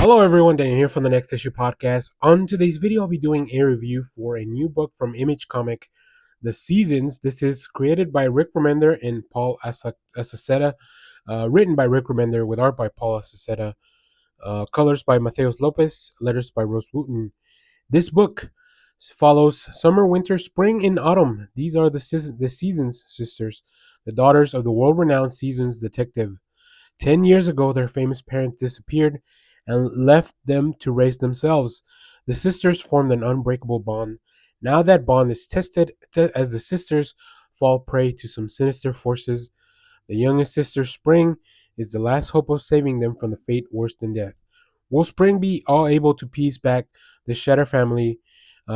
Hello everyone, Daniel here from the Next Issue Podcast. On today's video, I'll be doing a review for a new book from Image Comic, The Seasons. This is created by Rick Remender and Paul Azaceta, written by Rick Remender with art by Paul Azaceta, colors by Mateos Lopez, letters by Rose Wooten. This book follows summer, winter, spring, and autumn. These are the Seasons sisters, the daughters of the world-renowned Seasons detective. 10 years ago, their famous parents disappeared and left them to raise themselves. The sisters formed an unbreakable bond. Now that bond is tested as the sisters fall prey to some sinister forces. The youngest sister, Spring, is the last hope of saving them from the fate worse than death. Will Spring be all able to piece back the Shatter family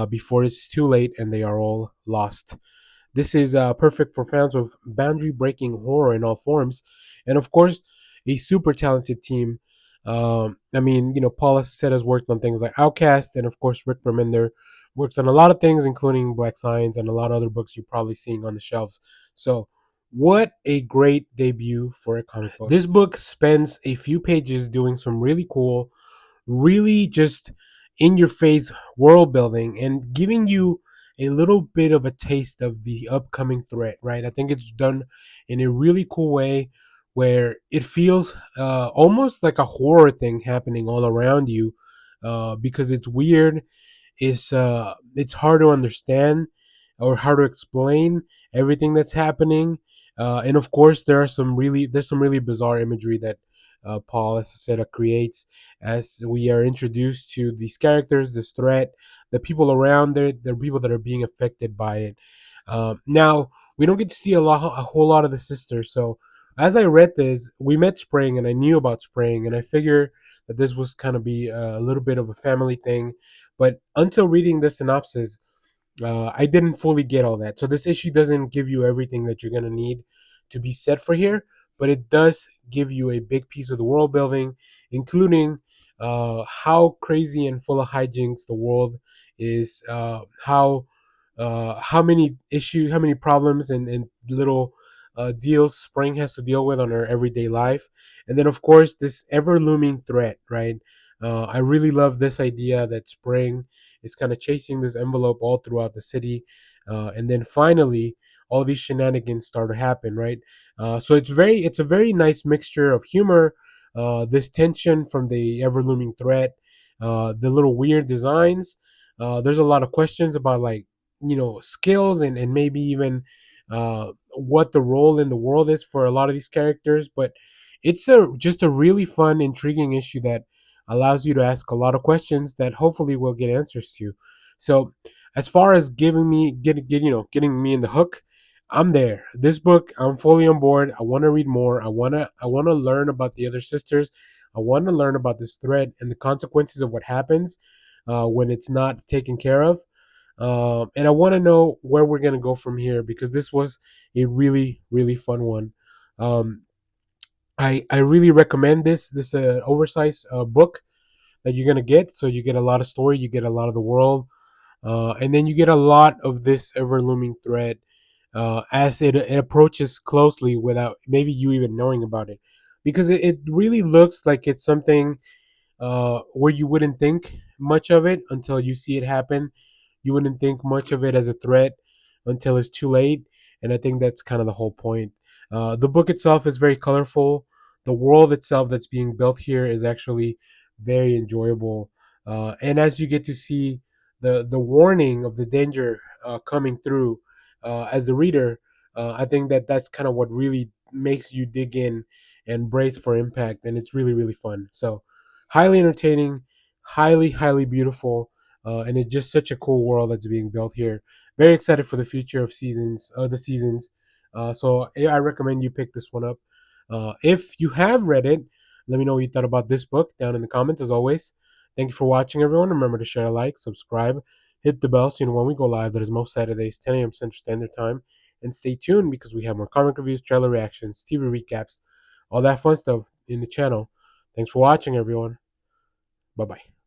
before it's too late and they are all lost? This is perfect for fans of boundary breaking horror in all forms. And of course, a super talented team. Paul Aceta has worked on things like OUTCAST, and of course, Rick Remender works on a lot of things, including Black Science and a lot of other books you're probably seeing on the shelves. So, what a great debut for a comic book. This book spends a few pages doing some really cool, really just in your face world building and giving you a little bit of a taste of the upcoming threat, right? I think it's done in a really cool way where it feels almost like a horror thing happening all around you, because it's weird, it's hard to understand or hard to explain everything that's happening. And of course, there's some really bizarre imagery that Paul, as I said, creates as we are introduced to these characters, this threat, the people around it, the people that are being affected by it. Now we don't get to see a whole lot of the sisters. So as I read this, we met Spring, and I knew about Spring, and I figured that this was kind of be a little bit of a family thing. But until reading the synopsis, I didn't fully get all that. So this issue doesn't give you everything that you're gonna need to be set for here, but it does give you a big piece of the world building, including how crazy and full of hijinks the world is, how many problems and little deals Spring has to deal with on her everyday life, and then of course this ever looming threat, right? I really love this idea that Spring is kind of chasing this envelope all throughout the city, and then finally all these shenanigans start to happen, right? So it's a very nice mixture of humor, this tension from the ever looming threat, the little weird designs. There's a lot of questions about, like, skills and maybe even what the role in the world is for a lot of these characters. But it's a just a really fun, intriguing issue that allows you to ask a lot of questions that hopefully will get answers to. So as far as getting me in the hook, I'm there. This book, I'm fully on board. I want to read more. I want to learn about the other sisters. I want to learn about this thread and the consequences of what happens when it's not taken care of. And I want to know where we're gonna go from here, because this was a really really fun one. Um, I really recommend this oversized book that you're gonna get. So you get a lot of story, you get a lot of the world, and then you get a lot of this ever looming thread as it approaches closely without maybe you even knowing about it, because it really looks like it's something where you wouldn't think much of it until you see it happen. You wouldn't think much of it as a threat until it's too late, and I think that's kind of the whole point. The book itself is very colorful. The world itself that's being built here is actually very enjoyable, and as you get to see the warning of the danger coming through as the reader, I think that that's kind of what really makes you dig in and brace for impact, and it's really really fun. So highly entertaining, highly beautiful, and it's just such a cool world that's being built here. Very excited for the future of the seasons. So I recommend you pick this one up. If you have read it, let me know what you thought about this book down in the comments. As always, thank you for watching, everyone. Remember to share, like, subscribe, hit the bell so you know when we go live. That is most Saturdays, 10 a.m. Central Standard Time. And stay tuned, because we have more comic reviews, trailer reactions, TV recaps, all that fun stuff in the channel. Thanks for watching, everyone. Bye bye.